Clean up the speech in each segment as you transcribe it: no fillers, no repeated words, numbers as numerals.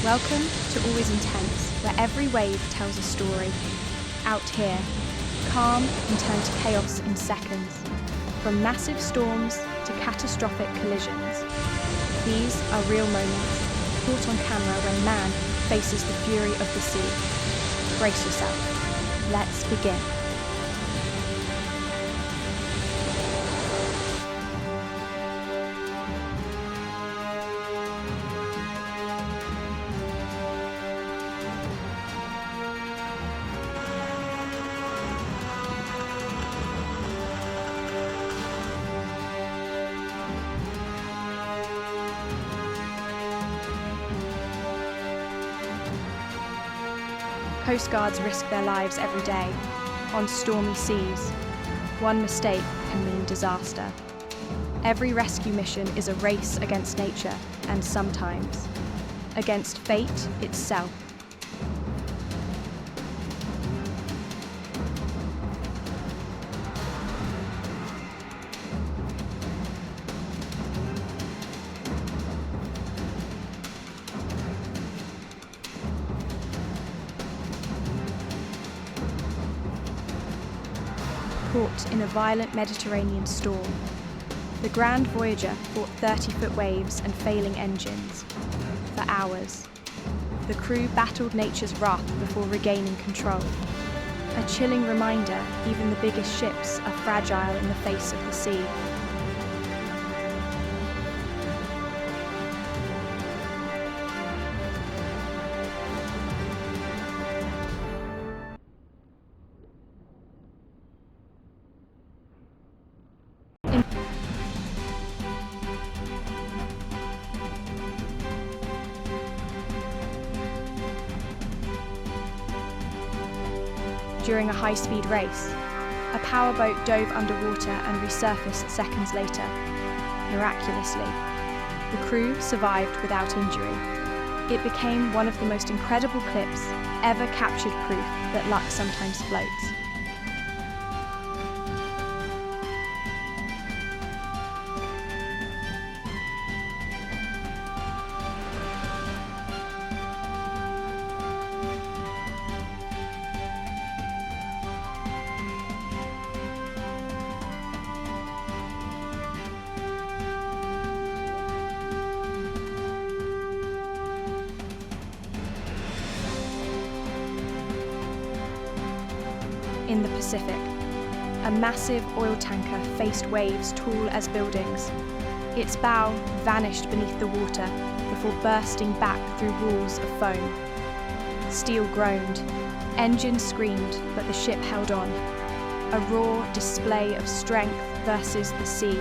Welcome to Always Intense, where every wave tells a story. Out here, calm can turn to chaos in seconds, from massive storms to catastrophic collisions. These are real moments, caught on camera when man faces the fury of the sea. Brace yourself. Let's begin. Coast guards risk their lives every day, on stormy seas. One mistake can mean disaster. Every rescue mission is a race against nature, and sometimes against fate itself. Caught in a violent Mediterranean storm, the Grand Voyager fought 30-foot waves and failing engines. For hours, the crew battled nature's wrath before regaining control. A chilling reminder, even the biggest ships are fragile in the face of the sea. During a high-speed race, a powerboat dove underwater and resurfaced seconds later. Miraculously, the crew survived without injury. It became one of the most incredible clips ever captured, proof that luck sometimes floats. In the Pacific, a massive oil tanker faced waves tall as buildings. Its bow vanished beneath the water before bursting back through walls of foam. Steel groaned, engines screamed, but the ship held on. A raw display of strength versus the sea.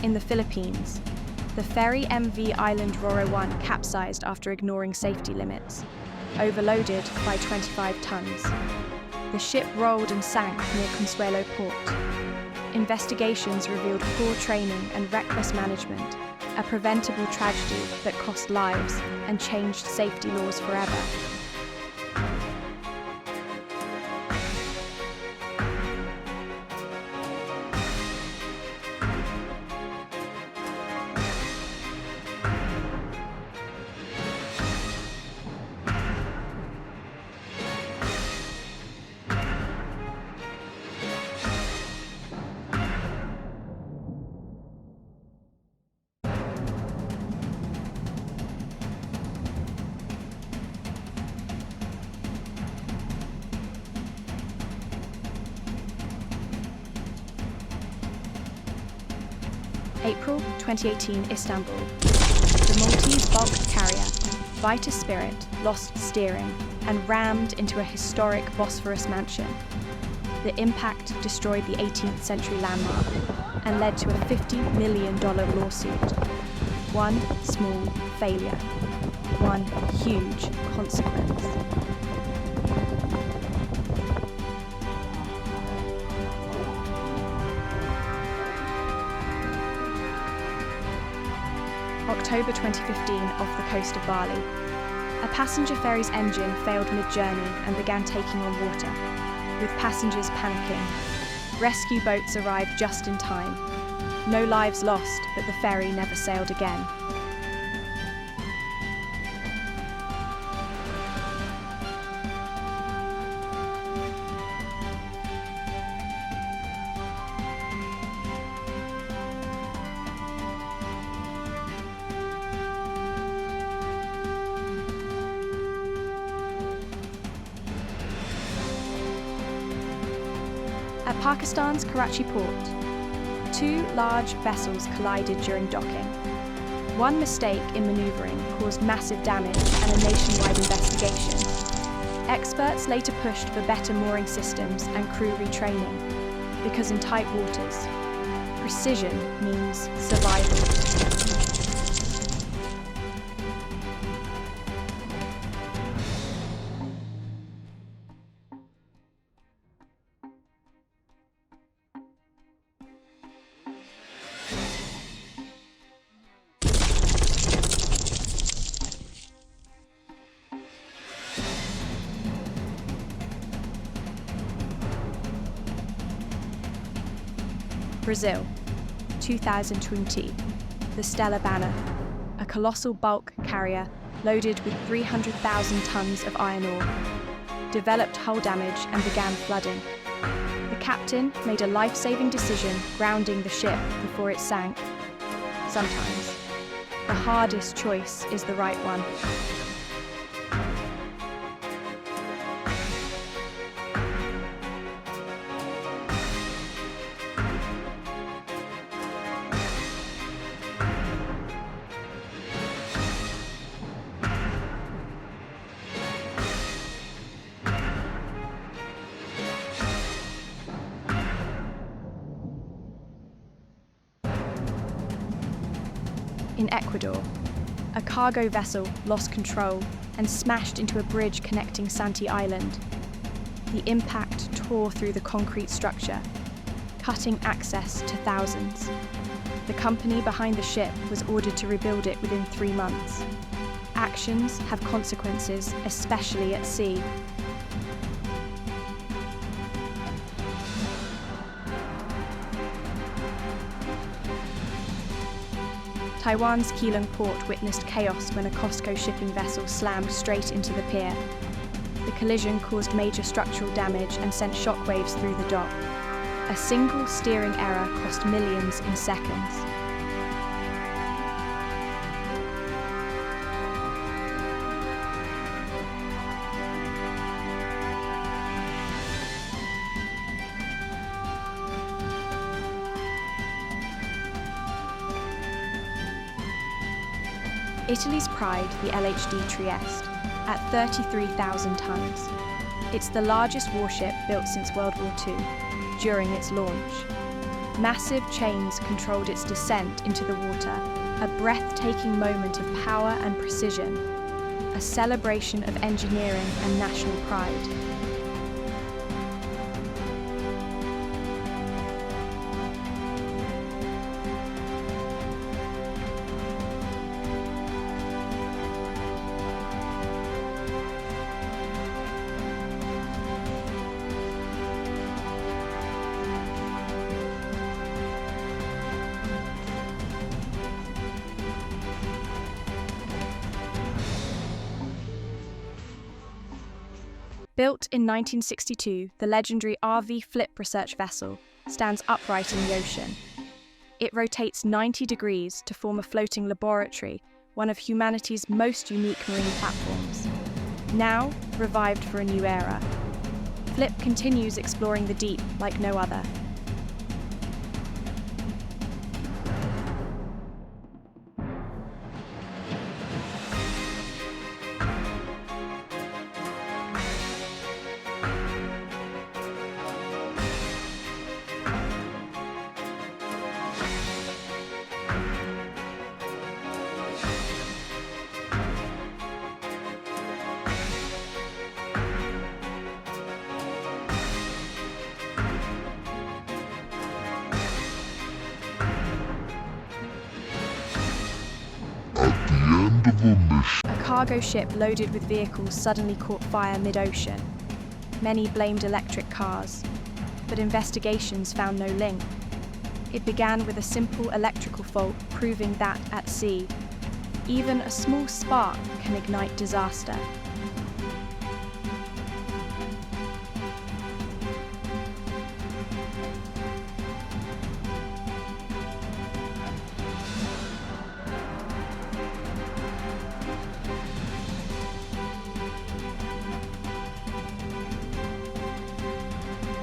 In the Philippines, the ferry MV Island Roro 1 capsized after ignoring safety limits, overloaded by 25 tons. The ship rolled and sank near Consuelo Port. Investigations revealed poor training and reckless management, a preventable tragedy that cost lives and changed safety laws forever. April 2018, Istanbul. The Maltese bulk carrier, Vita Spirit, lost steering and rammed into a historic Bosphorus mansion. The impact destroyed the 18th century landmark and led to a $50 million lawsuit. One small failure, one huge consequence. October 2015 off the coast of Bali. A passenger ferry's engine failed mid-journey and began taking on water, with passengers panicking. Rescue boats arrived just in time. No lives lost, but the ferry never sailed again. At Pakistan's Karachi port, two large vessels collided during docking. One mistake in manoeuvring caused massive damage and a nationwide investigation. Experts later pushed for better mooring systems and crew retraining, because in tight waters, precision means survival. Brazil, 2020, the Stella Banner, a colossal bulk carrier loaded with 300,000 tons of iron ore, developed hull damage and began flooding. The captain made a life-saving decision, grounding the ship before it sank. Sometimes, the hardest choice is the right one. In Ecuador, a cargo vessel lost control and smashed into a bridge connecting Santi Island. The impact tore through the concrete structure, cutting access to thousands. The company behind the ship was ordered to rebuild it within 3 months. Actions have consequences, especially at sea. Taiwan's Keelung port witnessed chaos when a COSCO shipping vessel slammed straight into the pier. The collision caused major structural damage and sent shockwaves through the dock. A single steering error cost millions in seconds. Italy's pride, the LHD Trieste, at 33,000 tons. It's the largest warship built since World War II, during its launch. Massive chains controlled its descent into the water, a breathtaking moment of power and precision, a celebration of engineering and national pride. Built in 1962, the legendary RV Flip research vessel stands upright in the ocean. It rotates 90 degrees to form a floating laboratory, one of humanity's most unique marine platforms. Now, revived for a new era, Flip continues exploring the deep like no other. A cargo ship loaded with vehicles suddenly caught fire mid-ocean. Many blamed electric cars, but investigations found no link. It began with a simple electrical fault, proving that at sea, even a small spark can ignite disaster.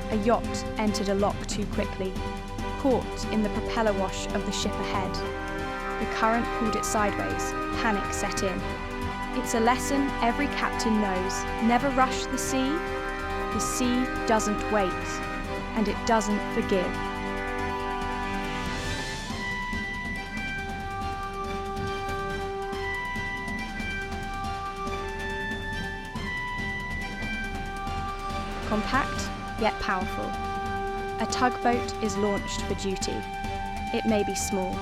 A yacht entered a lock too quickly, caught in the propeller wash of the ship ahead. The current pulled it sideways, panic set in. It's a lesson every captain knows. Never rush the sea. The sea doesn't wait, and it doesn't forgive. Compact, yet powerful. A tugboat is launched for duty. It may be small,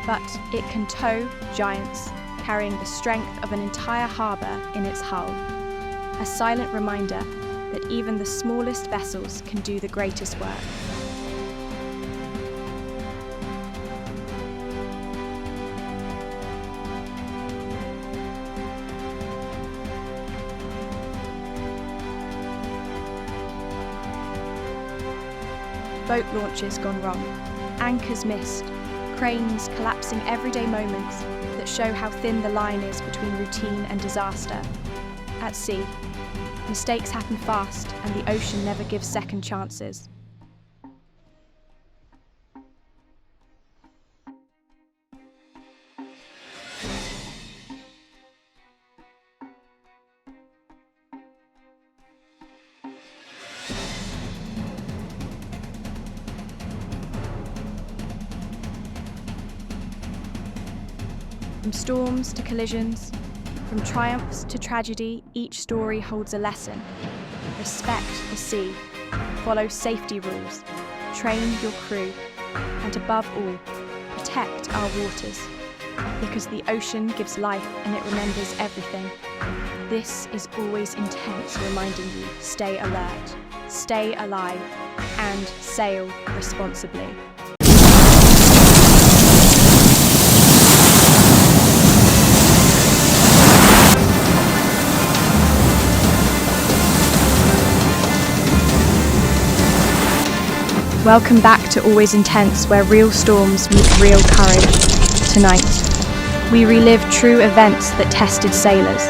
but it can tow giants, carrying the strength of an entire harbour in its hull. A silent reminder that even the smallest vessels can do the greatest work. Boat launches gone wrong, anchors missed, cranes collapsing everyday moments that show how thin the line is between routine and disaster. At sea, mistakes happen fast and the ocean never gives second chances. From storms to collisions, from triumphs to tragedy, each story holds a lesson. Respect the sea, follow safety rules, train your crew, and above all, protect our waters. Because the ocean gives life and it remembers everything. This is always intense, reminding you, stay alert, stay alive, and sail responsibly. Welcome back to Always Intense, where real storms meet real courage. Tonight, we relive true events that tested sailors,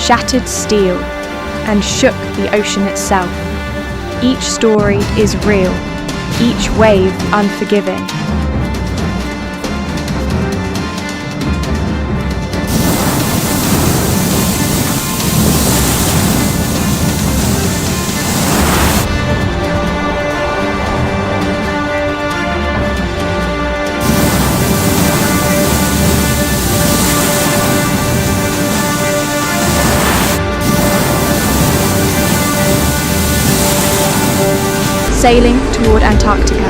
shattered steel, and shook the ocean itself. Each story is real, each wave unforgiving. Sailing toward Antarctica.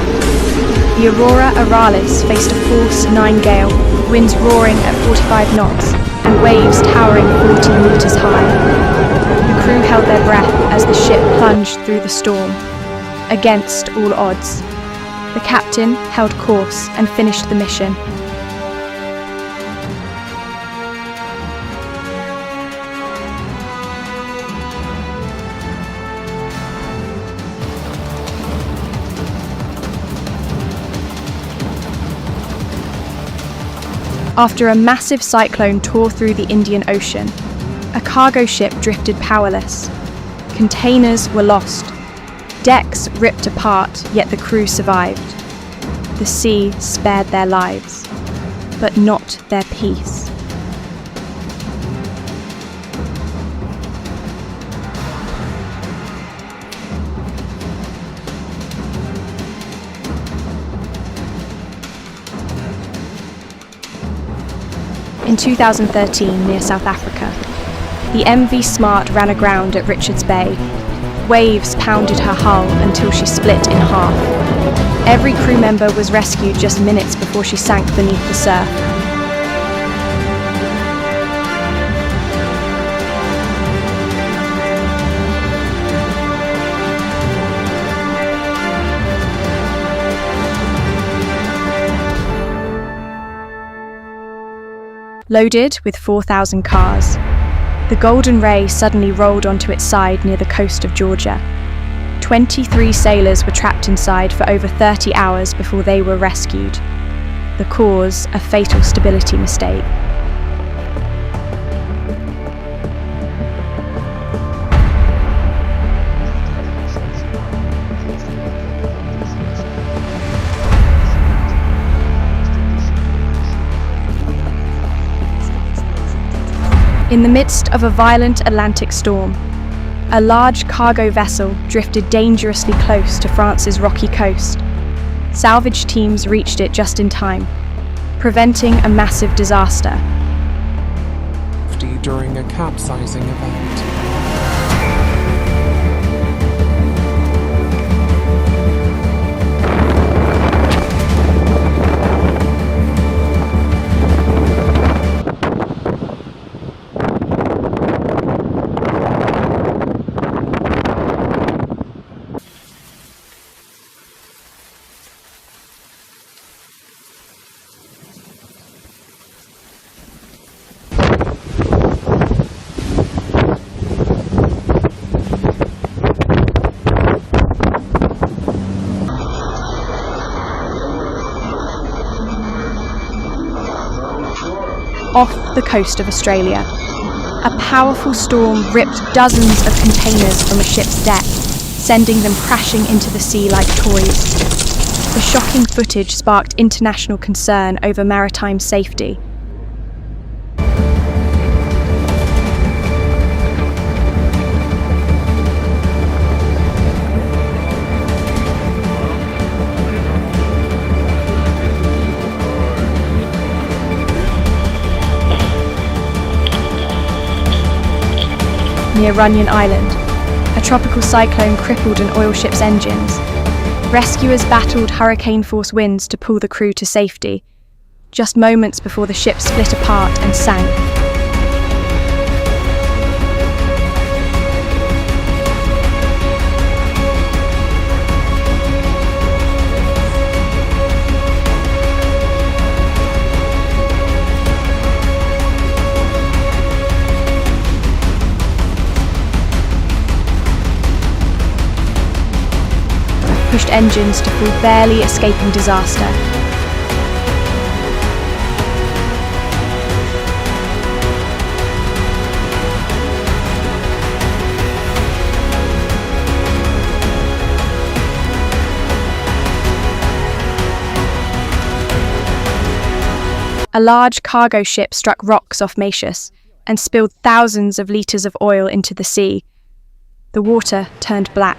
The Aurora Auralis faced a force 9 gale, winds roaring at 45 knots, and waves towering 40 meters high. The crew held their breath as the ship plunged through the storm, against all odds. The captain held course and finished the mission. After a massive cyclone tore through the Indian Ocean, a cargo ship drifted powerless. Containers were lost, decks ripped apart, yet the crew survived. The sea spared their lives, but not their peace. In 2013, near South Africa, the MV Smart ran aground at Richards Bay. Waves pounded her hull until she split in half. Every crew member was rescued just minutes before she sank beneath the surf. loaded with 4,000 cars. The Golden Ray suddenly rolled onto its side near the coast of Georgia. 23 sailors were trapped inside for over 30 hours before they were rescued. The cause, a fatal stability mistake. In the midst of a violent Atlantic storm, a large cargo vessel drifted dangerously close to France's rocky coast. Salvage teams reached it just in time, preventing a massive disaster. During a capsizing event. Off the coast of Australia, a powerful storm ripped dozens of containers from a ship's deck, sending them crashing into the sea like toys. The shocking footage sparked international concern over maritime safety. Near Runyon Island, a tropical cyclone crippled an oil ship's engines. Rescuers battled hurricane-force winds to pull the crew to safety, just moments before the ship split apart and sank. Pushed engines to full, barely escaping disaster. A large cargo ship struck rocks off Mauritius and spilled thousands of litres of oil into the sea. The water turned black,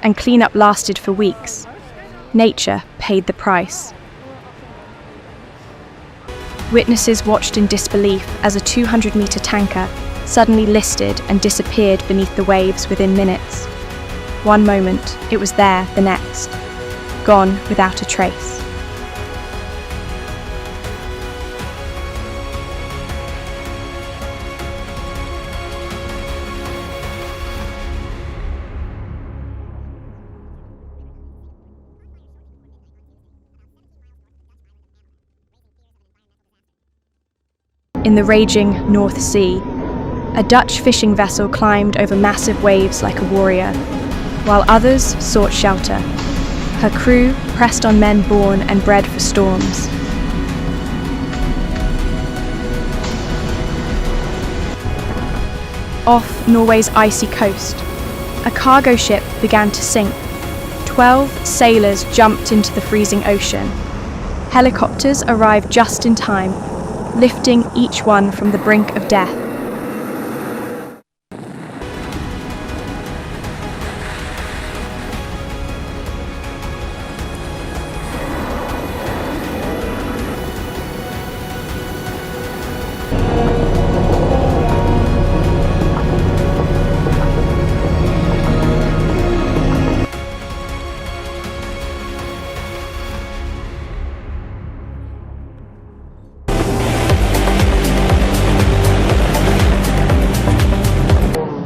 and cleanup lasted for weeks. Nature paid the price. Witnesses watched in disbelief as a 200-metre tanker suddenly listed and disappeared beneath the waves within minutes. One moment, it was there, the next, gone without a trace. In the raging North Sea, a Dutch fishing vessel climbed over massive waves like a warrior, while others sought shelter. Her crew pressed on men born and bred for storms. Off Norway's icy coast, a cargo ship began to sink. 12 sailors jumped into the freezing ocean. Helicopters arrived just in time, lifting each one from the brink of death.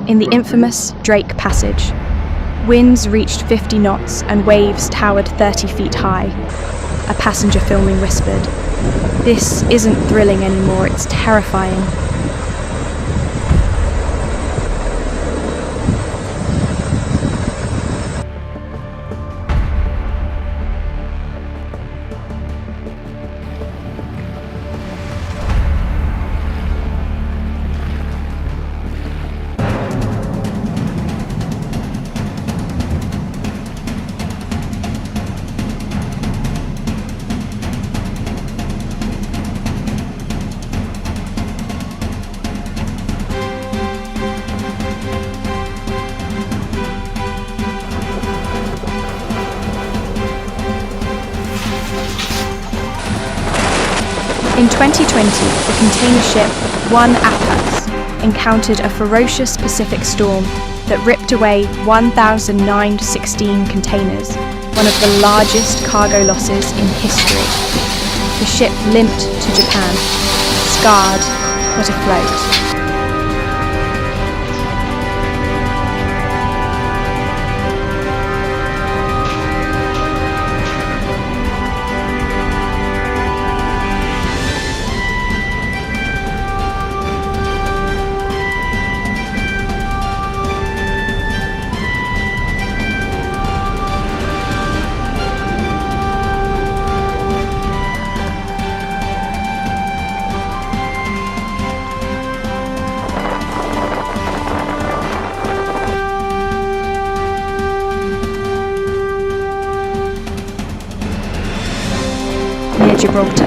In the infamous Drake Passage, winds reached 50 knots and waves towered 30 feet high. A passenger filming whispered, This isn't thrilling anymore, it's terrifying. In 2020, the container ship Atlas encountered a ferocious Pacific storm that ripped away 1,916 containers, one of the largest cargo losses in history. The ship limped to Japan, scarred but afloat. Near Gibraltar,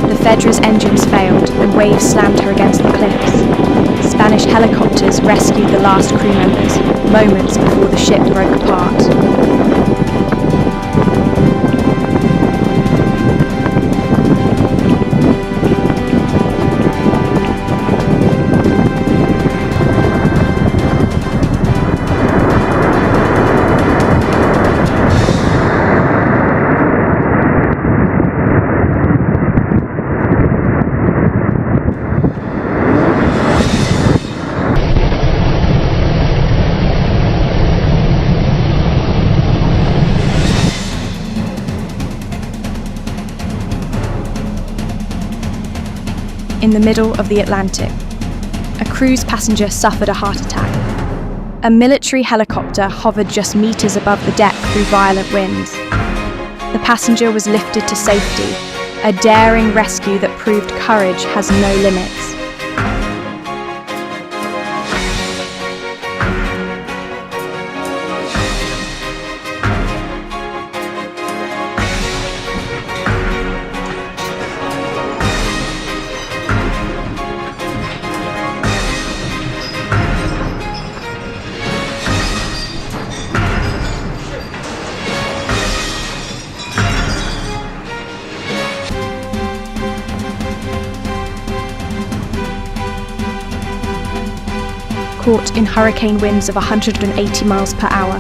the Fedra's engines failed and waves slammed her against the cliffs. Spanish helicopters rescued the last crew members moments before the ship broke apart. In the middle of the Atlantic, a cruise passenger suffered a heart attack. A military helicopter hovered just meters above the deck through violent winds. The passenger was lifted to safety, a daring rescue that proved courage has no limits. Caught in hurricane winds of 180 miles per hour,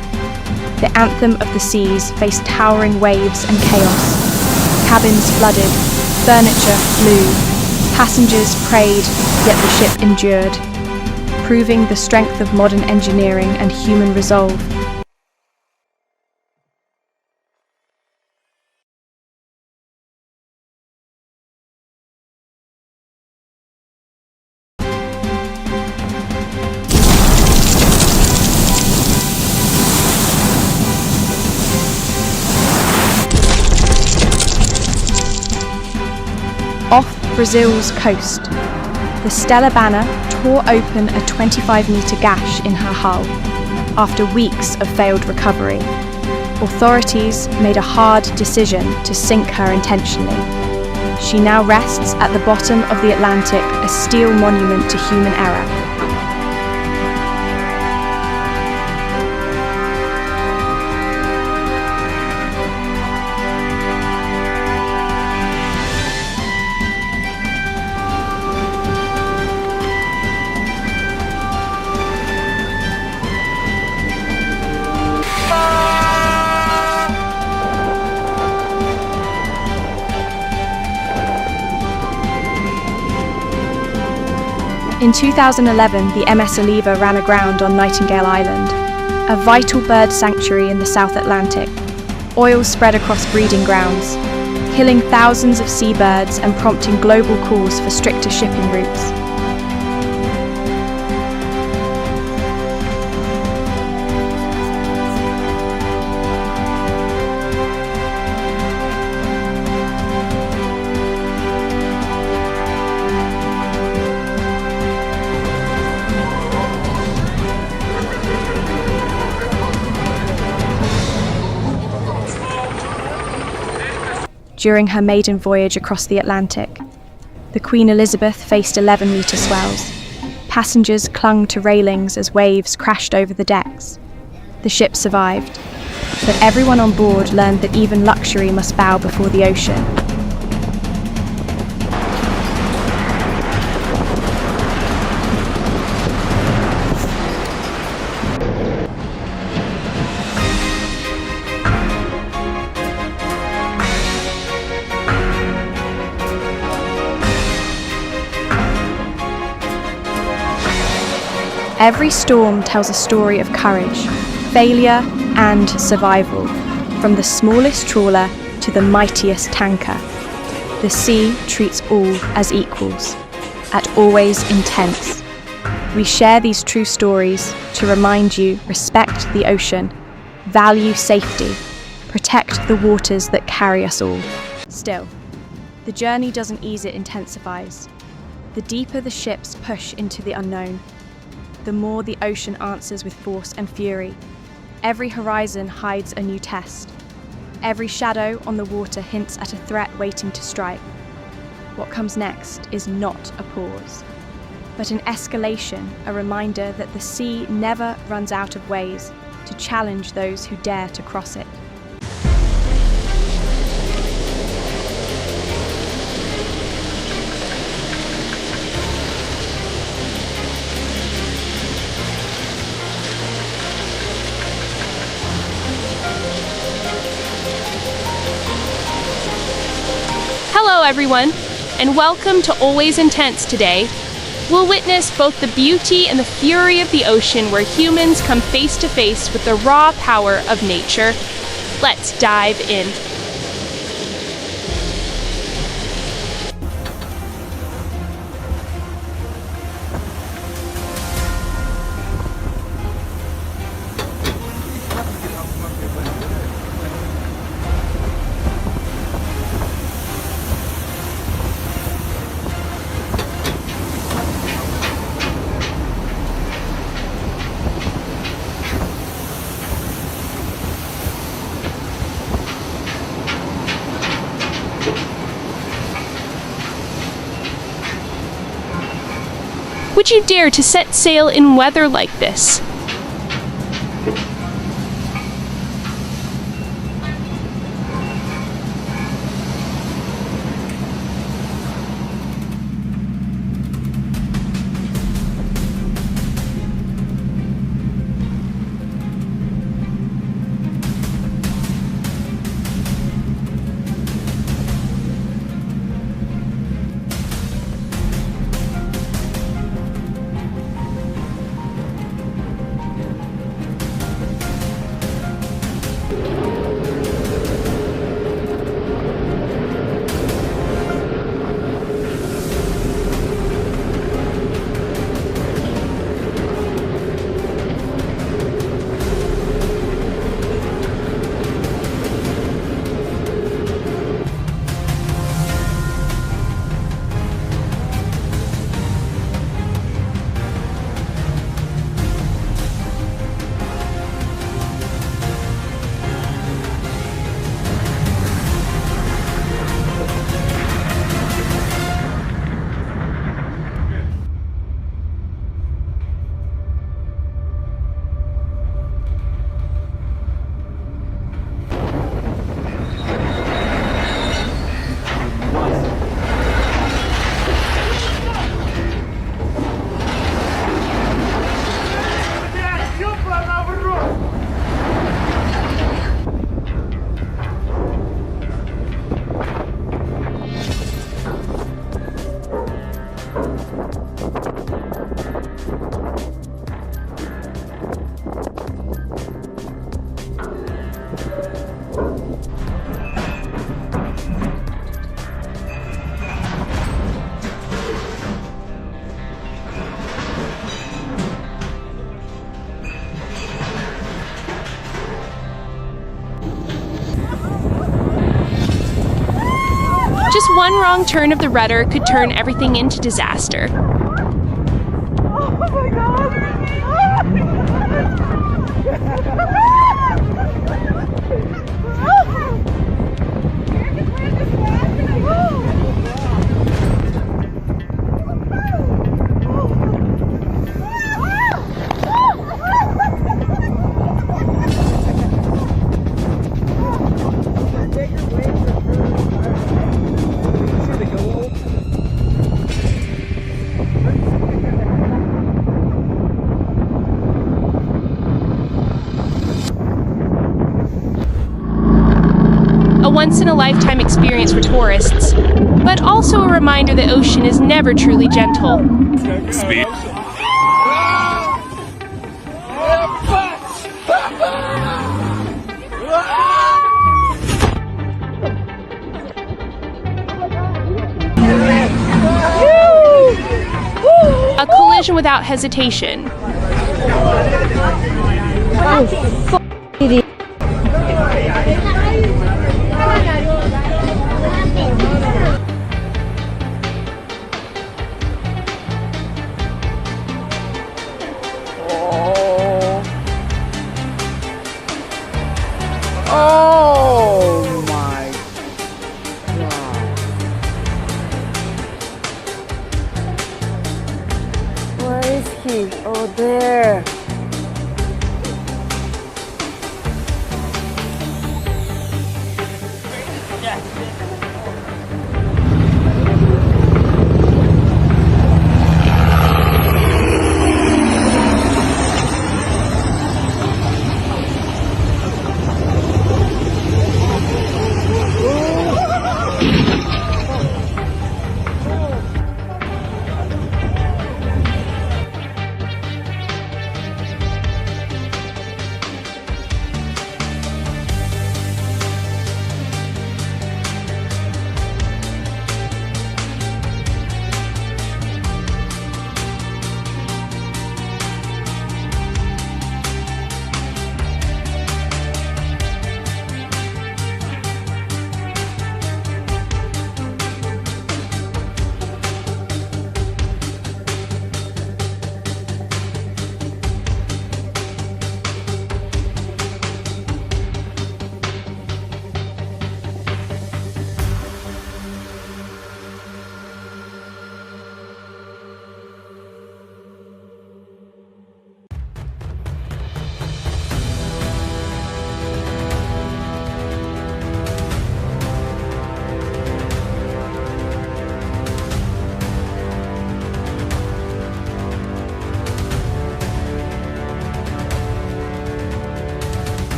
the anthem of the seas faced towering waves and chaos. Cabins flooded, furniture flew, passengers prayed, yet the ship endured, proving the strength of modern engineering and human resolve. Off Brazil's coast, the Stella Banner tore open a 25-metre gash in her hull after weeks of failed recovery. Authorities made a hard decision to sink her intentionally. She now rests at the bottom of the Atlantic, a steel monument to human error. In 2011, the MS Oliva ran aground on Nightingale Island, a vital bird sanctuary in the South Atlantic. Oil spread across breeding grounds. killing thousands of seabirds and prompting global calls for stricter shipping routes. During her maiden voyage across the Atlantic, the Queen Elizabeth faced 11-metre swells. Passengers clung to railings as waves crashed over the decks. The ship survived, but everyone on board learned that even luxury must bow before the ocean. Every storm tells a story of courage, failure, and survival, from the smallest trawler to the mightiest tanker. The sea treats all as equals, at always intense. We share these true stories to remind you: respect the ocean, value safety, protect the waters that carry us all. Still, the journey doesn't ease, it intensifies. The deeper the ships push into the unknown, the more the ocean answers with force and fury. Every horizon hides a new test. Every shadow on the water hints at a threat waiting to strike. What comes next is not a pause, but an escalation, a reminder that the sea never runs out of ways to challenge those who dare to cross it. Hello everyone, and welcome to Always Intense today. We'll witness both the beauty and the fury of the ocean, where humans come face to face with the raw power of nature. Let's dive in. Would you dare to set sail in weather like this? One wrong turn of the rudder could turn everything into disaster. Oh my God! A once-in-a-lifetime experience for tourists, but also a reminder the ocean is never truly gentle. Speed. A collision without hesitation. Oh my God. Where is he? Oh, there.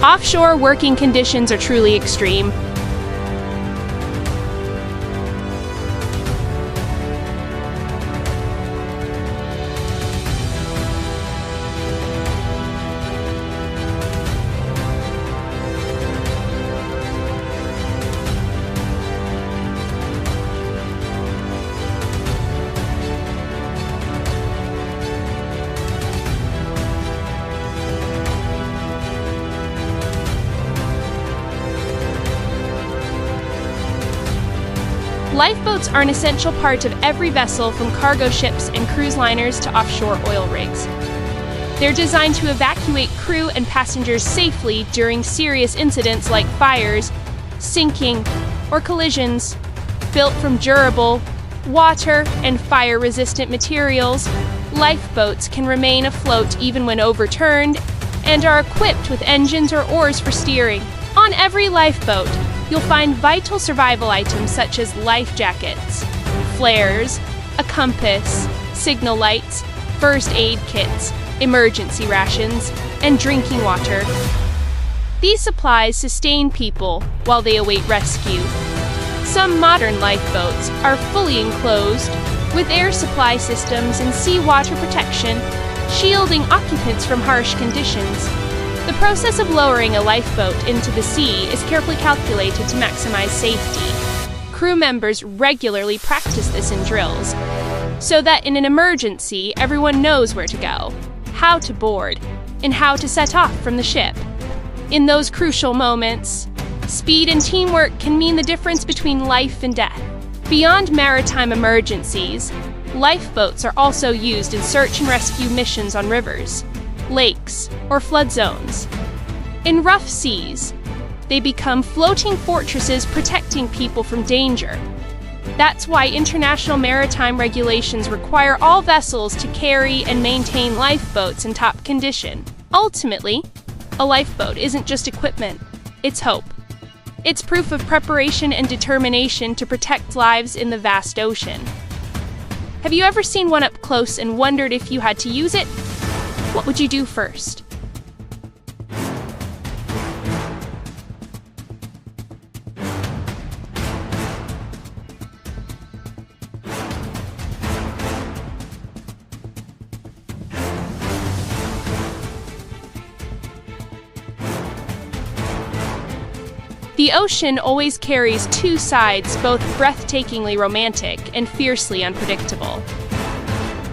Offshore working conditions are truly extreme. Lifeboats are an essential part of every vessel, from cargo ships and cruise liners to offshore oil rigs. They're designed to evacuate crew and passengers safely during serious incidents like fires, sinking, or collisions. Built from durable, water, and fire-resistant materials, lifeboats can remain afloat even when overturned and are equipped with engines or oars for steering. On every lifeboat, you'll find vital survival items such as life jackets, flares, a compass, signal lights, first aid kits, emergency rations, and drinking water. These supplies sustain people while they await rescue. Some modern lifeboats are fully enclosed with air supply systems and seawater protection, shielding occupants from harsh conditions. The process of lowering a lifeboat into the sea is carefully calculated to maximize safety. Crew members regularly practice this in drills, so that in an emergency, everyone knows where to go, how to board, and how to set off from the ship. In those crucial moments, speed and teamwork can mean the difference between life and death. Beyond maritime emergencies, lifeboats are also used in search and rescue missions on rivers, lakes, or flood zones. In rough seas, they become floating fortresses protecting people from danger. That's why international maritime regulations require all vessels to carry and maintain lifeboats in top condition. Ultimately, a lifeboat isn't just equipment, it's hope. It's proof of preparation and determination to protect lives in the vast ocean. Have you ever seen one up close and wondered if you had to use it? What would you do first? The ocean always carries two sides, both breathtakingly romantic and fiercely unpredictable.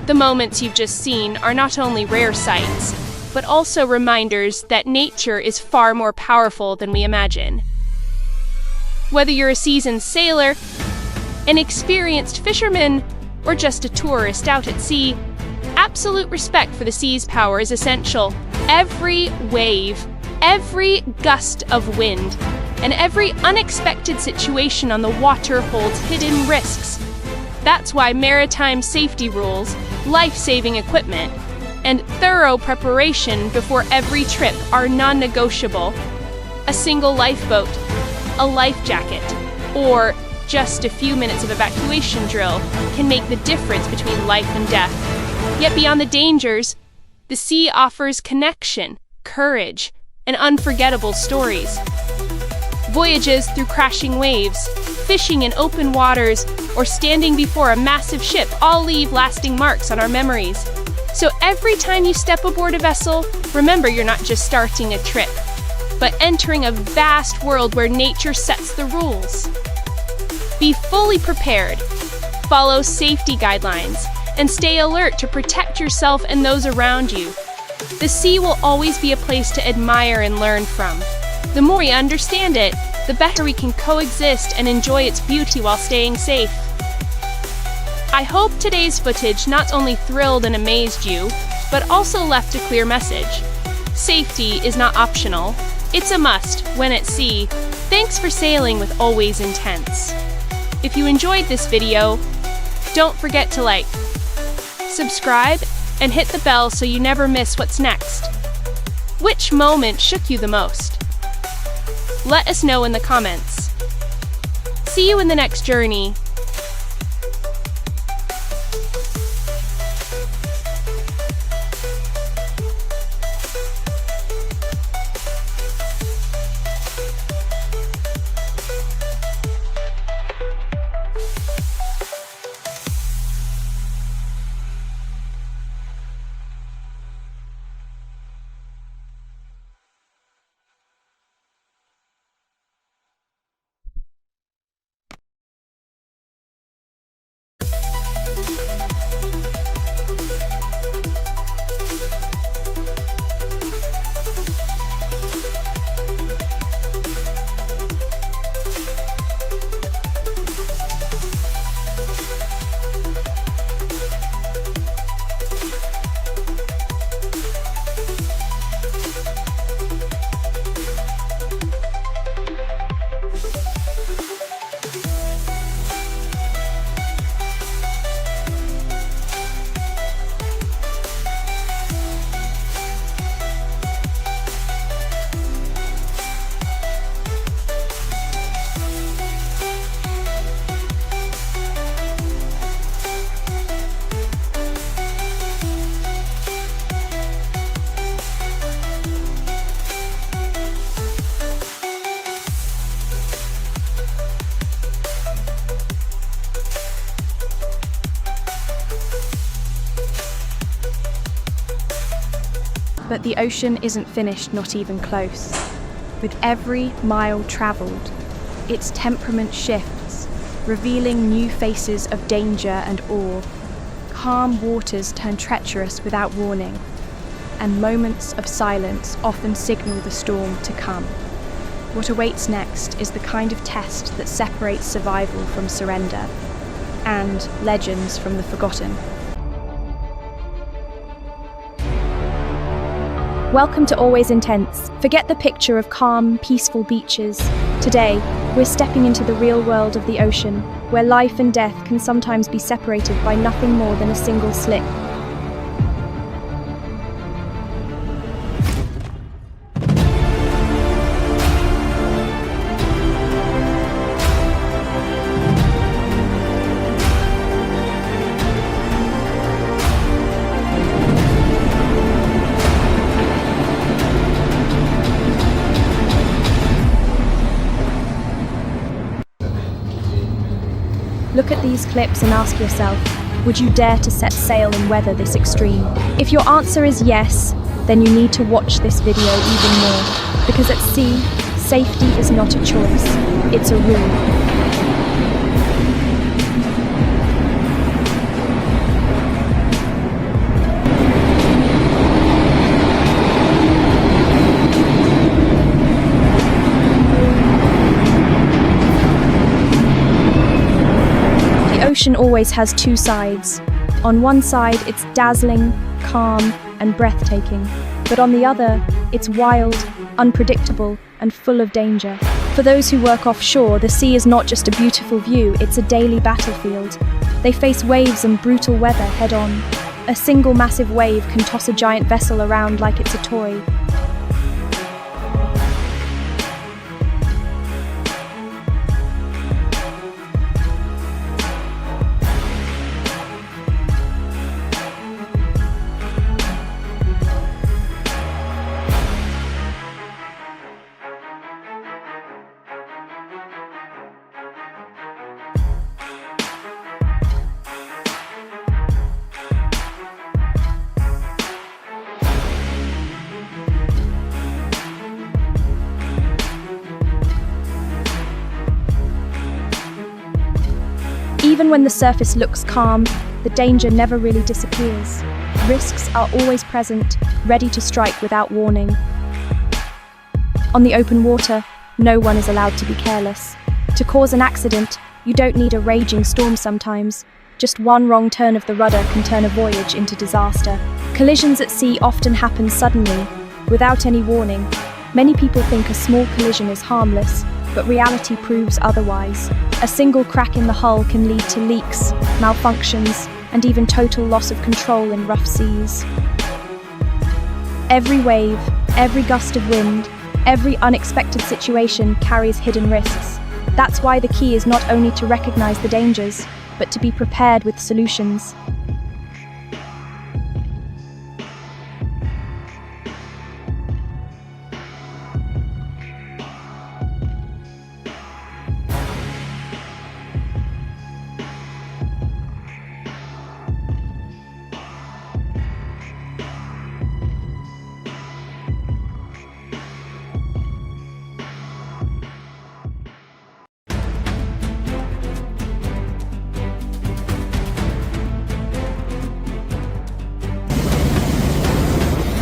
The moments you've just seen are not only rare sights, but also reminders that nature is far more powerful than we imagine. Whether you're a seasoned sailor, an experienced fisherman, or just a tourist out at sea, absolute respect for the sea's power is essential. Every wave, every gust of wind, and every unexpected situation on the water holds hidden risks. That's why maritime safety rules, life-saving equipment, and thorough preparation before every trip are non-negotiable. A single lifeboat, a life jacket, or just a few minutes of evacuation drill can make the difference between life and death. Yet beyond the dangers, the sea offers connection, courage, and unforgettable stories. Voyages through crashing waves, fishing in open waters, or standing before a massive ship all leave lasting marks on our memories. So every time you step aboard a vessel, remember you're not just starting a trip, but entering a vast world where nature sets the rules. Be fully prepared, follow safety guidelines, and stay alert to protect yourself and those around you. The sea will always be a place to admire and learn from. The more we understand it, the better we can coexist and enjoy its beauty while staying safe. I hope today's footage not only thrilled and amazed you, but also left a clear message. Safety is not optional, it's a must when at sea. Thanks for sailing with Always Intense. If you enjoyed this video, don't forget to like, subscribe, and hit the bell so you never miss what's next. Which moment shook you the most? Let us know in the comments. See you in the next journey. But the ocean isn't finished, not even close. With every mile travelled, its temperament shifts, revealing new faces of danger and awe. Calm waters turn treacherous without warning. and moments of silence often signal the storm to come. What awaits next is the kind of test that separates survival from surrender, and legends from the forgotten. Welcome to Always Intense. Forget the picture of calm, peaceful beaches. Today, we're stepping into the real world of the ocean, where life and death can sometimes be separated by nothing more than a single slip. Look at these clips and ask yourself, would you dare to set sail in weather this extreme? If your answer is yes, then you need to watch this video even more, because at sea, safety is not a choice, it's a rule. The ocean always has two sides. On one side, it's dazzling, calm, and breathtaking. But on the other, it's wild, unpredictable, and full of danger. For those who work offshore, the sea is not just a beautiful view, it's a daily battlefield. They face waves and brutal weather head-on. A single massive wave can toss a giant vessel around like it's a toy. Even when the surface looks calm, the danger never really disappears. Risks are always present, ready to strike without warning. On the open water, no one is allowed to be careless. To cause an accident, you don't need a raging storm sometimes. Just one wrong turn of the rudder can turn a voyage into disaster. Collisions at sea often happen suddenly, without any warning. Many people think a small collision is harmless, but reality proves otherwise. A single crack in the hull can lead to leaks, malfunctions, and even total loss of control in rough seas. Every wave, every gust of wind, every unexpected situation carries hidden risks. That's why the key is not only to recognize the dangers, but to be prepared with solutions.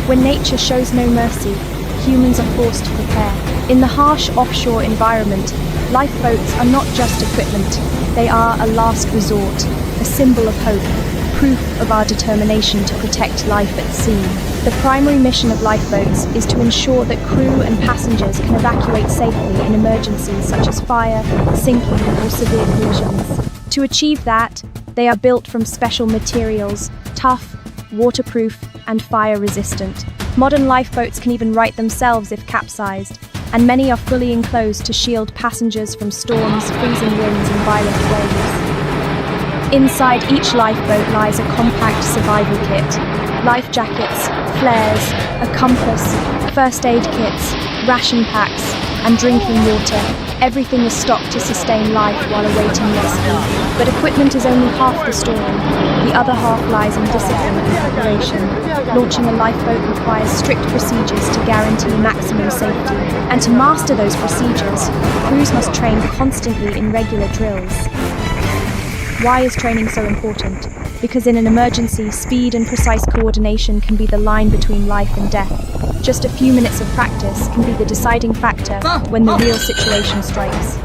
When nature shows no mercy, humans are forced to prepare. In the harsh offshore environment, lifeboats are not just equipment, they are a last resort, a symbol of hope, proof of our determination to protect life at sea. The primary mission of lifeboats is to ensure that crew and passengers can evacuate safely in emergencies such as fire, sinking, or severe collisions. To achieve that, they are built from special materials, tough, waterproof, and fire-resistant. Modern lifeboats can even right themselves if capsized, and many are fully enclosed to shield passengers from storms, freezing winds, and violent waves. Inside each lifeboat lies a compact survival kit: life jackets, flares, a compass, first aid kits, ration packs, and drinking water. Everything is stocked to sustain life while awaiting rescue. But equipment is only half the story. The other half lies in discipline and preparation. Launching a lifeboat requires strict procedures to guarantee maximum safety. And to master those procedures, crews must train constantly in regular drills. Why is training so important? because in an emergency, speed and precise coordination can be the line between life and death. Just a few minutes of practice can be the deciding factor when the real situation strikes.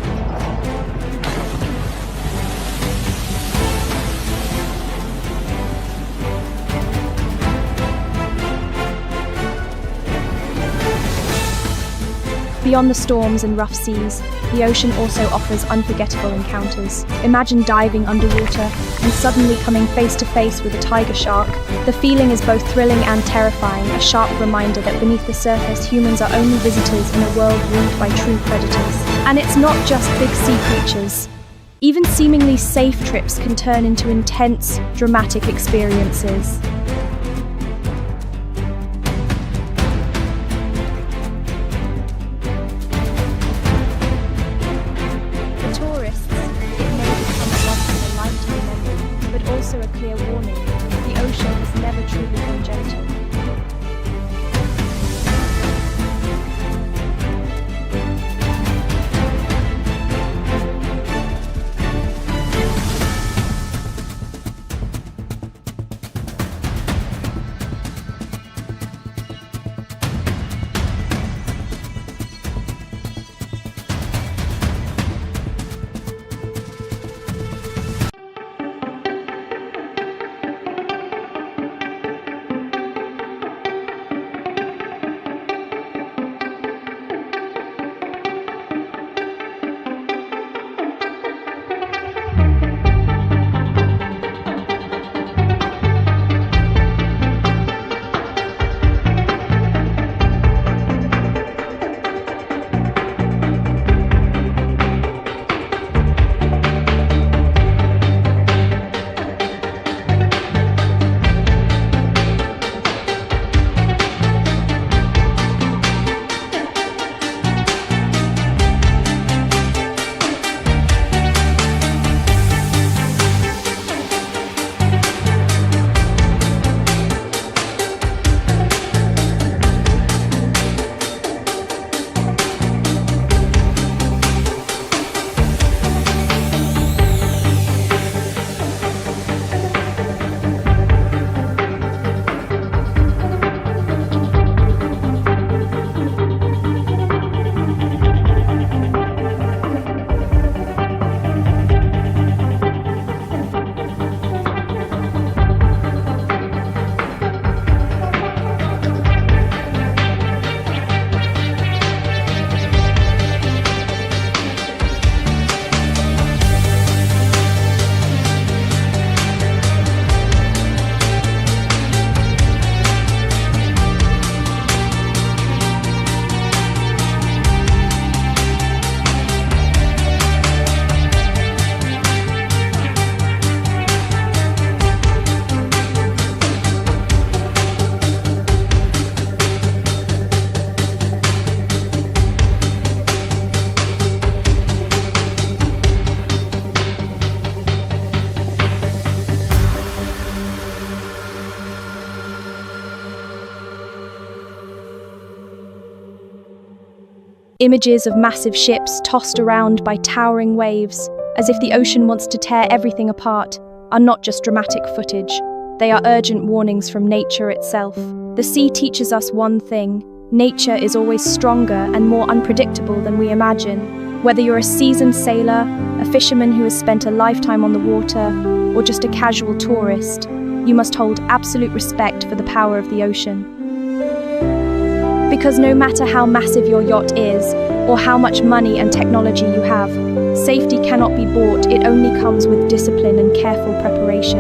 Beyond the storms and rough seas, the ocean also offers unforgettable encounters. Imagine diving underwater and suddenly coming face to face with a tiger shark. The feeling is both thrilling and terrifying, a sharp reminder that beneath the surface, humans are only visitors in a world ruled by true predators. And it's not just big sea creatures. Even seemingly safe trips can turn into intense, dramatic experiences. Also a clear warning, the ocean has never truly been gentle. Images of massive ships tossed around by towering waves, as if the ocean wants to tear everything apart, are not just dramatic footage. They are urgent warnings from nature itself. The sea teaches us one thing: nature is always stronger and more unpredictable than we imagine. Whether you're a seasoned sailor, a fisherman who has spent a lifetime on the water, or just a casual tourist, you must hold absolute respect for the power of the ocean. Because no matter how massive your yacht is, or how much money and technology you have, safety cannot be bought. It only comes with discipline and careful preparation.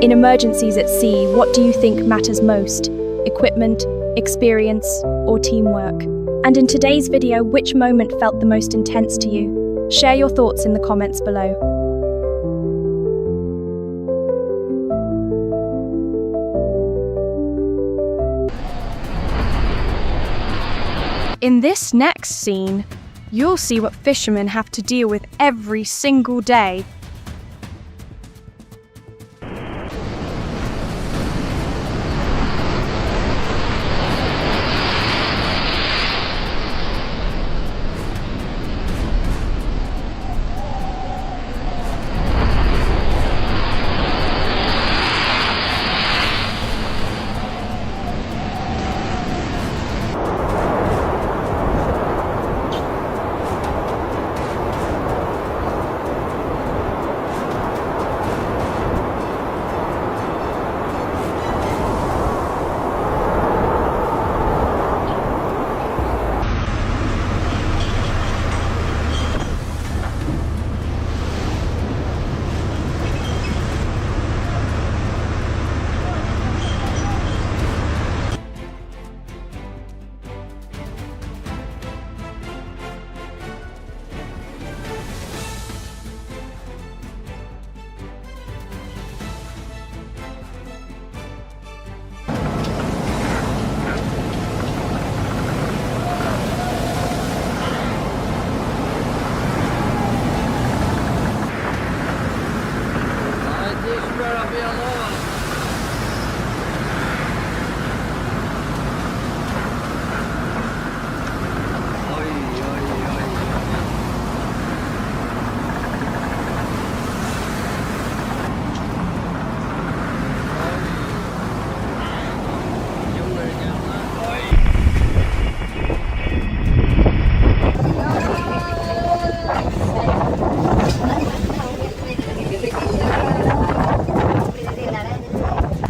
In emergencies at sea, what do you think matters most? Equipment, experience, or teamwork? And in today's video, which moment felt the most intense to you? Share your thoughts in the comments below. In this next scene, you'll see what fishermen have to deal with every single day.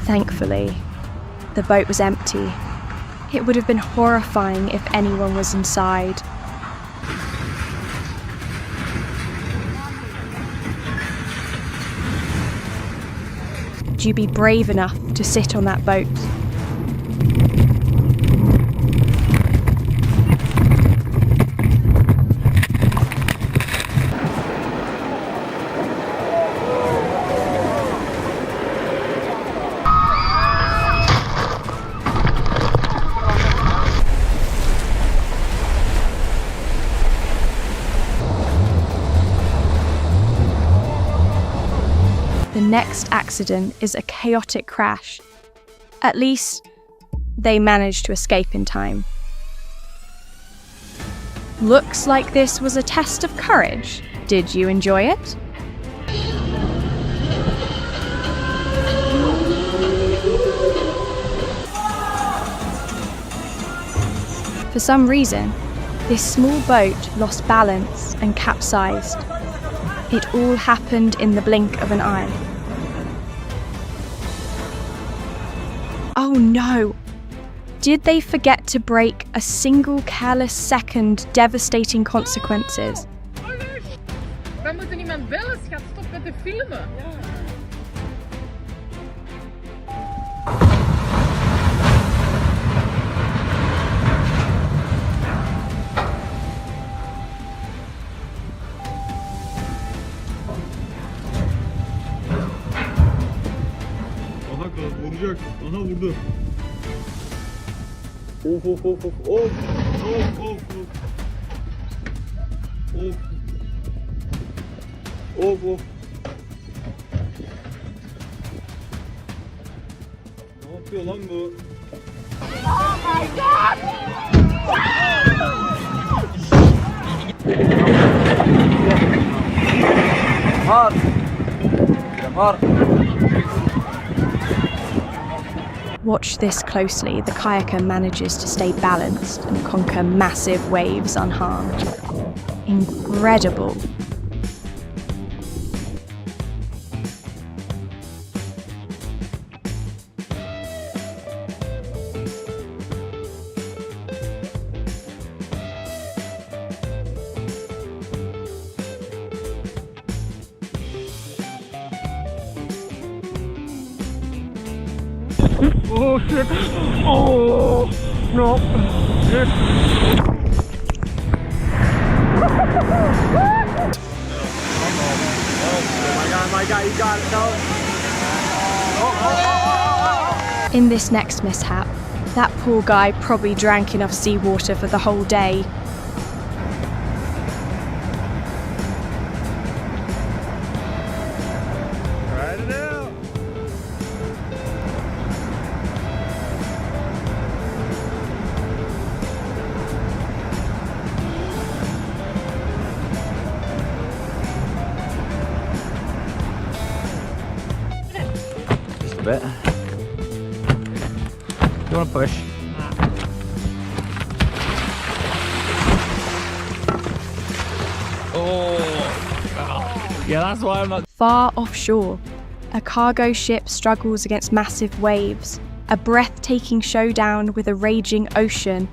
Thankfully, the boat was empty. It would have been horrifying if anyone was inside. Would you be brave enough to sit on that boat? The next accident is a chaotic crash. At least, they managed to escape in time. Looks like this was a test of courage. Did you enjoy it? For some reason, this small boat lost balance and capsized. It all happened in the blink of an eye. Oh no! Did they forget to brake a single careless second, devastating consequences? We moeten iemand bellen, schat. Stop met de filmen. Vuracak. Aha vurdu. Of of of of of of of of of of. Ne yapıyor lan bu? Oh my god! Var. Var. Watch this closely. The kayaker manages to stay balanced and conquer massive waves unharmed. Incredible. Oh shit! Oh no! Shit! Oh my god, you got it, no! In this next mishap, that poor guy probably drank enough seawater for the whole day. Ride it out! Just a bit. You want to push? Oh, yeah, that's why I'm not. Far offshore, a cargo ship struggles against massive waves, a breathtaking showdown with a raging ocean.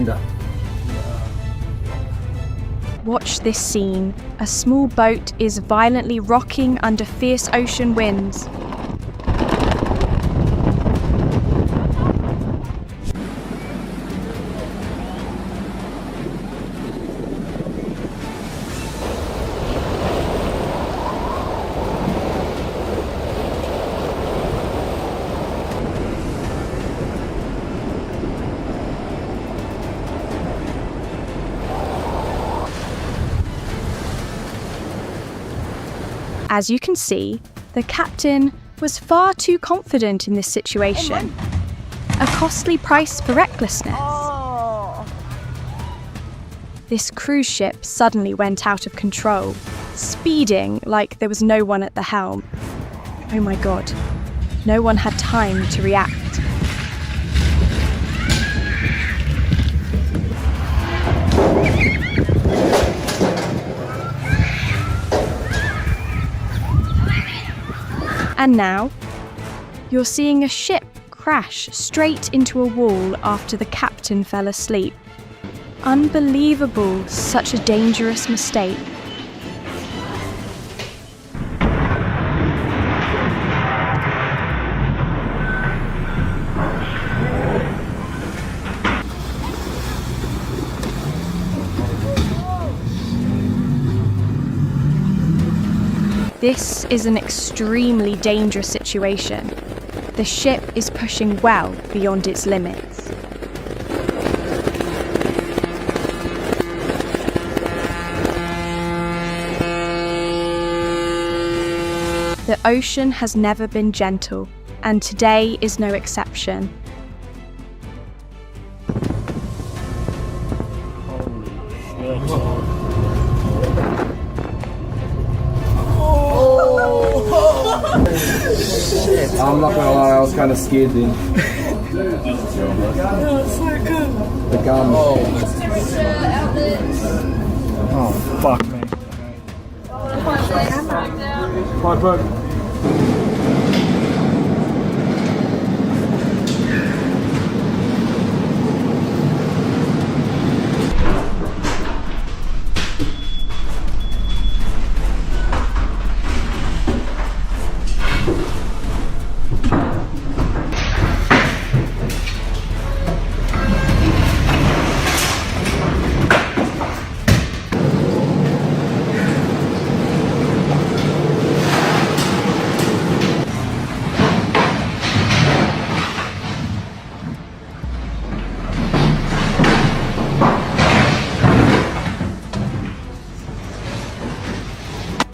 Commander. Watch this scene. A small boat is violently rocking under fierce ocean winds. As you can see, the captain was far too confident in this situation. A costly price for recklessness. This cruise ship suddenly went out of control, speeding like there was no one at the helm. Oh my god, no one had time to react. And now, you're seeing a ship crash straight into a wall after the captain fell asleep. Unbelievable, such a dangerous mistake. This is an extremely dangerous situation. The ship is pushing well beyond its limits. The ocean has never been gentle, and today is no exception. I'm not gonna lie, I was kind of scared then. The gun. Oh, fuck me. Right, bro.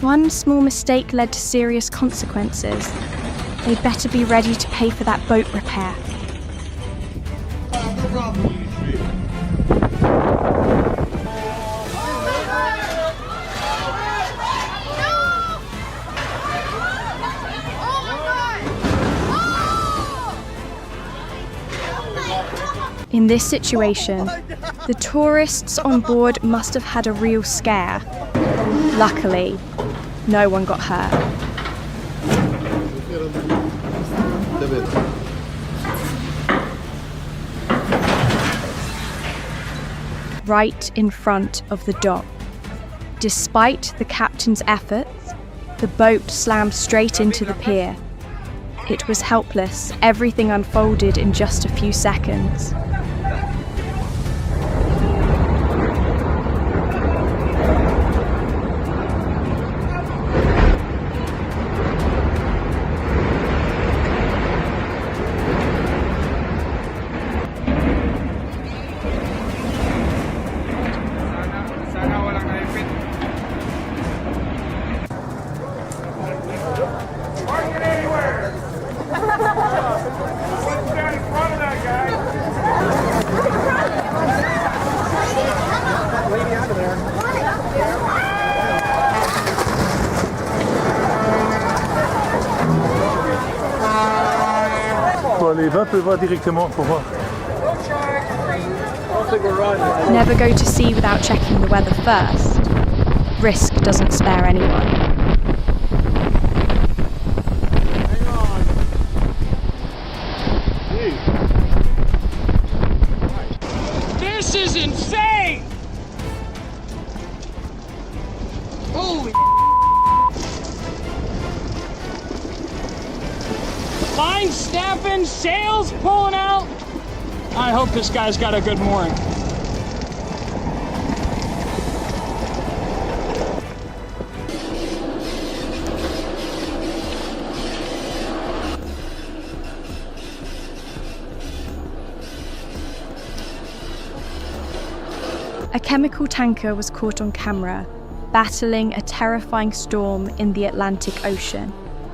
One small mistake led to serious consequences. They'd better be ready to pay for that boat repair. In this situation, the tourists on board must have had a real scare. Luckily, no one got hurt. Right in front of the dock. Despite the captain's efforts, the boat slammed straight into the pier. It was helpless. Everything unfolded in just a few seconds. Va, peut voir directement pour voir. Never go to sea without checking the weather first. Risk doesn't spare anyone. This is is insane! Holy line snapping, sails pulling out. I hope this guy's got a good mooring. A chemical tanker was caught on camera, battling a terrifying storm in the Atlantic Ocean.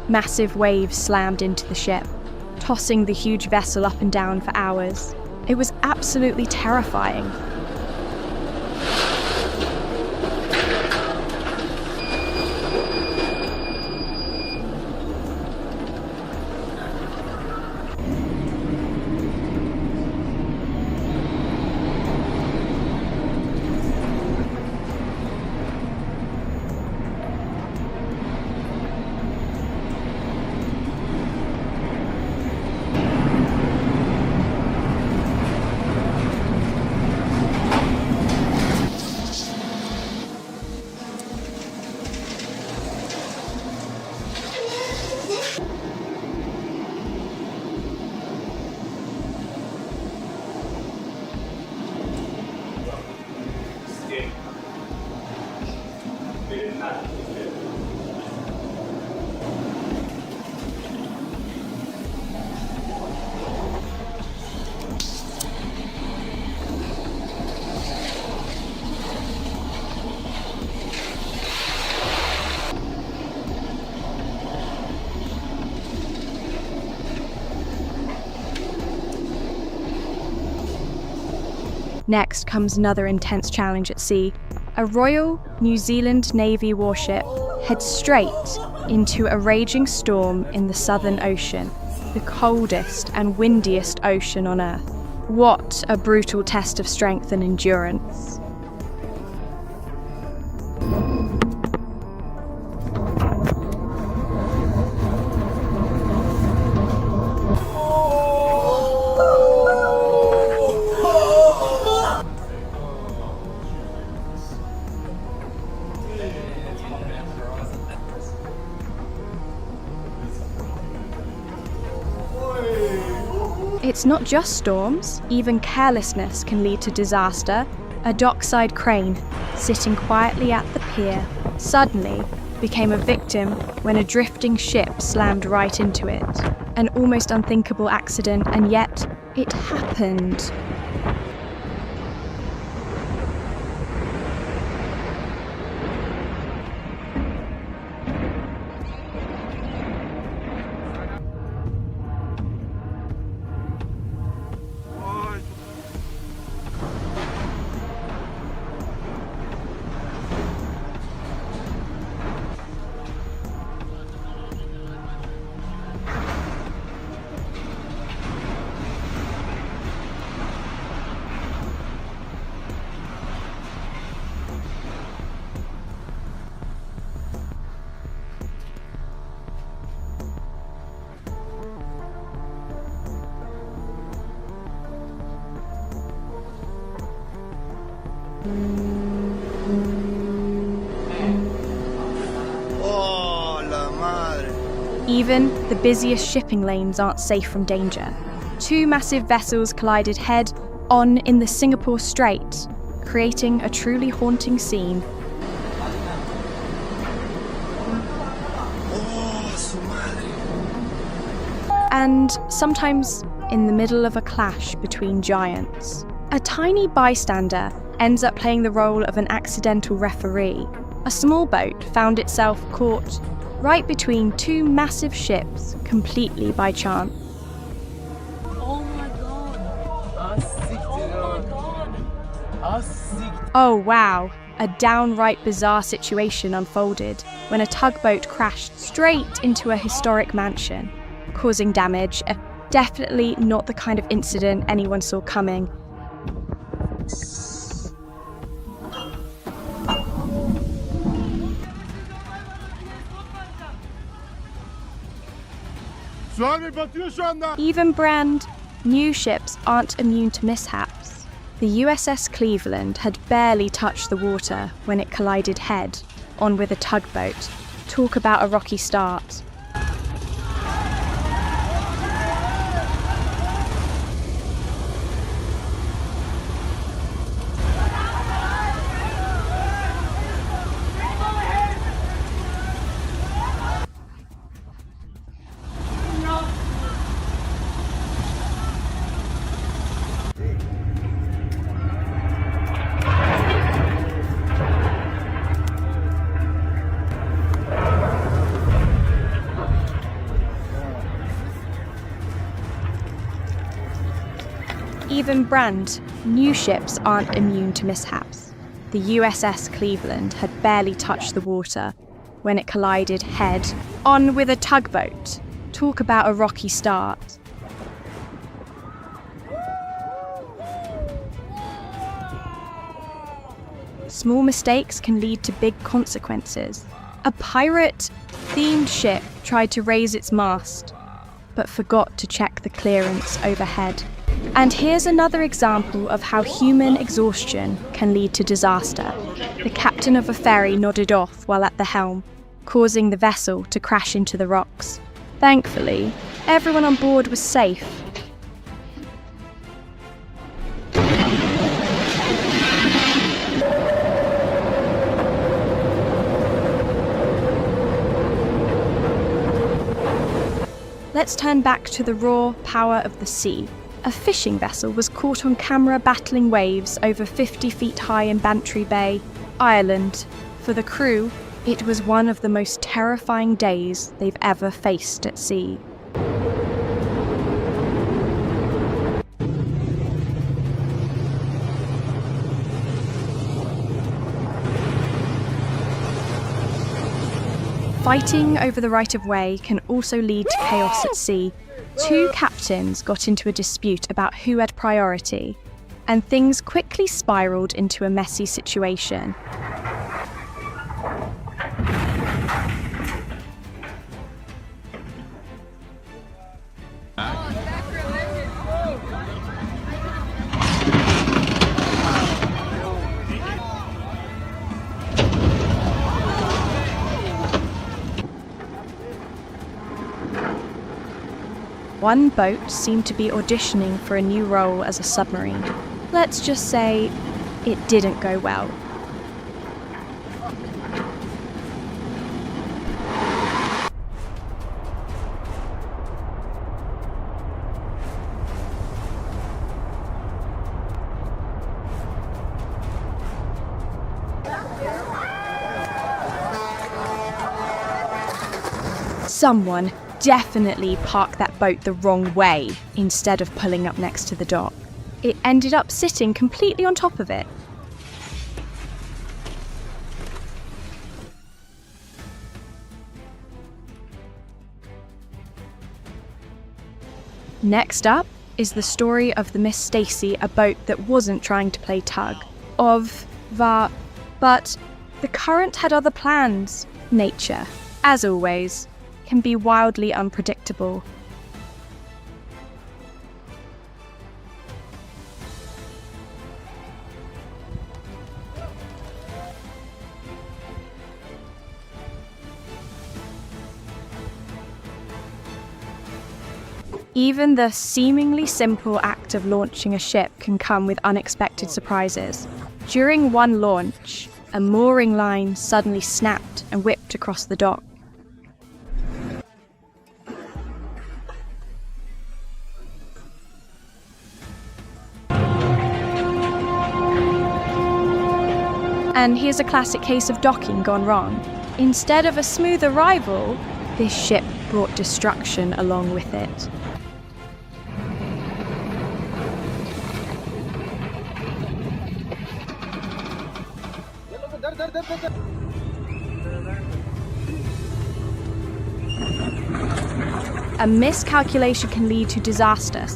Massive waves slammed into the ship, tossing the huge vessel up and down for hours. It was absolutely terrifying. Next comes another intense challenge at sea. A Royal New Zealand Navy warship heads straight into a raging storm in the Southern Ocean, the coldest and windiest ocean on Earth. What a brutal test of strength and endurance. It's not just storms, even carelessness can lead to disaster. A dockside crane, sitting quietly at the pier, suddenly became a victim when a drifting ship slammed right into it. An almost unthinkable accident, and yet it happened. Even the busiest shipping lanes aren't safe from danger. Two massive vessels collided head-on in the Singapore Strait, creating a truly haunting scene. And sometimes in the middle of a clash between giants. A tiny bystander ends up playing the role of an accidental referee. A small boat found itself caught right between two massive ships completely by chance. Oh my god. Oh wow, a downright bizarre situation unfolded when a tugboat crashed straight into a historic mansion, causing damage. Definitely not the kind of incident anyone saw coming. Even brand new ships aren't immune to mishaps. The USS Cleveland had barely touched the water when it collided head-on with a tugboat. Talk about a rocky start. Even brand new ships aren't immune to mishaps. The USS Cleveland had barely touched the water when it collided head-on with a tugboat. Talk about a rocky start. Small mistakes can lead to big consequences. A pirate-themed ship tried to raise its mast, but forgot to check the clearance overhead. And here's another example of how human exhaustion can lead to disaster. The captain of a ferry nodded off while at the helm, causing the vessel to crash into the rocks. Thankfully, everyone on board was safe. Let's turn back to the raw power of the sea. A fishing vessel was caught on camera battling waves over 50 feet high in Bantry Bay, Ireland. For the crew, it was one of the most terrifying days they've ever faced at sea. Fighting over the right-of-way can also lead to chaos at sea. Two captains got into a dispute about who had priority, and things quickly spiraled into a messy situation. One boat seemed to be auditioning for a new role as a submarine. Let's just say it didn't go well. Someone definitely parked that boat the wrong way instead of pulling up next to the dock. It ended up sitting completely on top of it. Next up is the story of the Miss Stacy, a boat that wasn't trying to play tug of war, but the current had other plans. Nature, as always, can be wildly unpredictable. Even the seemingly simple act of launching a ship can come with unexpected surprises. During one launch, a mooring line suddenly snapped and whipped across the dock. And here's a classic case of docking gone wrong. Instead of a smooth arrival, this ship brought destruction along with it. A miscalculation can lead to disaster.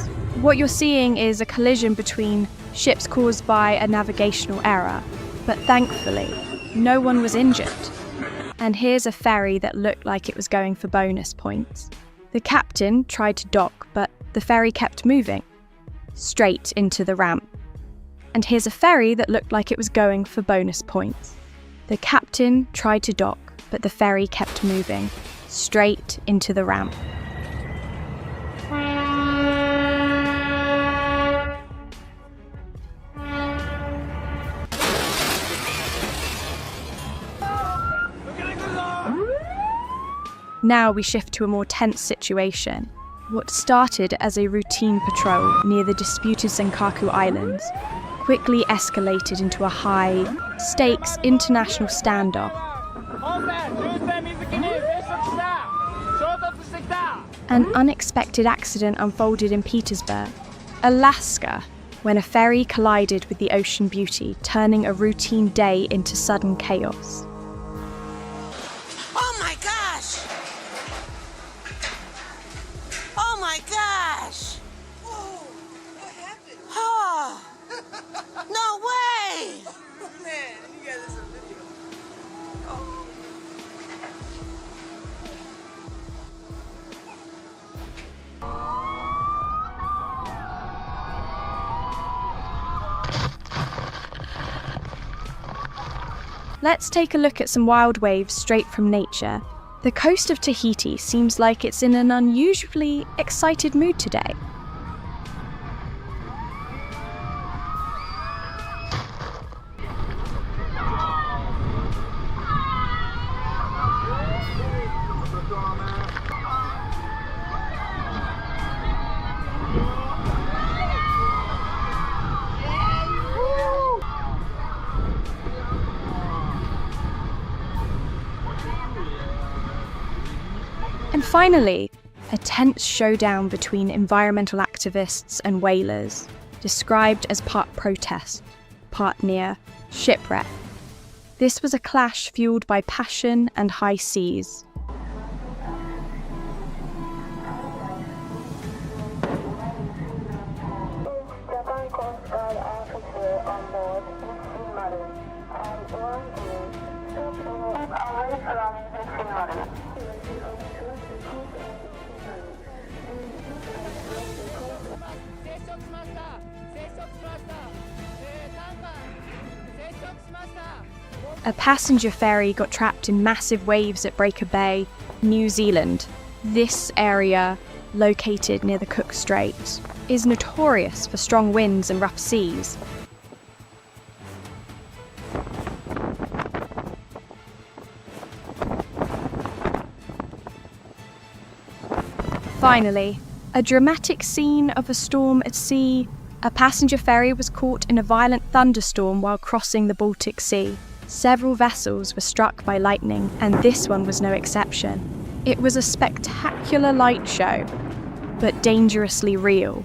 What you're seeing is a collision between ships caused by a navigational error. But thankfully, no one was injured. And here's a ferry that looked like it was going for bonus points. The captain tried to dock, but the ferry kept moving, straight into the ramp. And here's a ferry that looked like it was going for bonus points. The captain tried to dock, but the ferry kept moving, straight into the ramp. Now we shift to a more tense situation. What started as a routine patrol near the disputed Senkaku Islands quickly escalated into a high-stakes international standoff. An unexpected accident unfolded in Petersburg, Alaska, when a ferry collided with the Ocean Beauty, turning a routine day into sudden chaos. Oh my gosh! Oh my gosh! Whoa! What happened? Oh! No way! Man, you got this on video. Oh. Let's take a look at some wild waves straight from nature. The coast of Tahiti seems like it's in an unusually excited mood today. And finally, a tense showdown between environmental activists and whalers, described as part protest, part near shipwreck. This was a clash fueled by passion and high seas. Japan Coast Guard officer on board Siberia and warned you to move away from the Siberia. A passenger ferry got trapped in massive waves at Breaker Bay, New Zealand. This area, located near the Cook Strait, is notorious for strong winds and rough seas. Finally, a dramatic scene of a storm at sea. A passenger ferry was caught in a violent thunderstorm while crossing the Baltic Sea. Several vessels were struck by lightning, and this one was no exception. It was a spectacular light show, but dangerously real.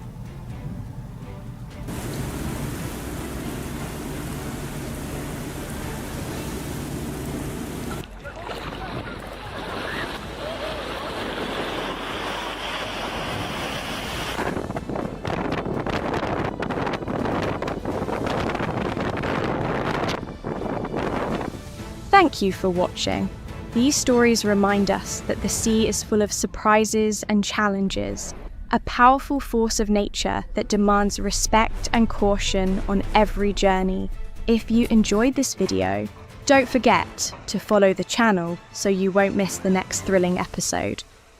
Thank you for watching. These stories remind us that the sea is full of surprises and challenges, a powerful force of nature that demands respect and caution on every journey. If you enjoyed this video, don't forget to follow the channel so you won't miss the next thrilling episode.